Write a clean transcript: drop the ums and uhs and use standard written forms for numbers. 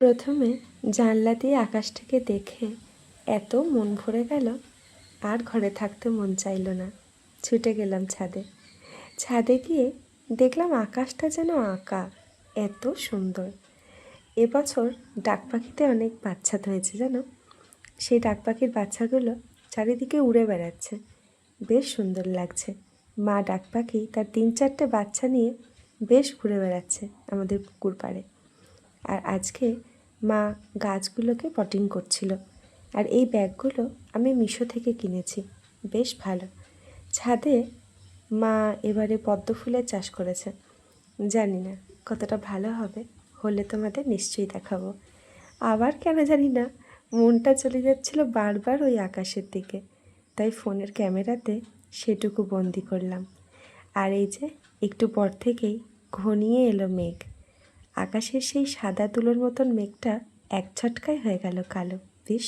প্রথমে জানলা দিয়ে আকাশটাকে দেখে এত মন ভরে গেল, আর ঘরে থাকতে মন চাইল না। ছুটে গেলাম ছাদে। ছাদে গিয়ে দেখলাম আকাশটা যেন আঁকা, এত সুন্দর। এবছর ডাক পাখিতে অনেক বাচ্চা হয়েছে জানো। সেই ডাক পাখির বাচ্চাগুলো চারিদিকে উড়ে বেড়াচ্ছে, বেশ সুন্দর লাগছে। মা ডাক পাখি তার 3-4টে বাচ্চা নিয়ে বেশ ঘুরে বেড়াচ্ছে আমাদের পুকুর পাড়ে। আর আজকে মা গাছগুলোকে পটিং করছিল। আর এই ব্যাগগুলো আমি মিশো থেকে কিনেছি, বেশ ভালো। ছাদে মা এবারে পদ্ম ফুলের চাষ করেছে। জানি না কতটা ভালো হবে, হলে তোমাদের নিশ্চয়ই দেখাবো। আবার কেন জানি না মনটা চলে যাচ্ছিল বারবার ওই আকাশের দিকে, তাই ফোনের ক্যামেরাতে সেটুকু বন্দি করলাম। আর এই যে একটু পর থেকেই ঘনিয়ে এলো মেঘ। আকাশের সেই সাদা তুলোর মতন মেঘটা এক ঝটকায় হয়ে গেল কালো, বেশ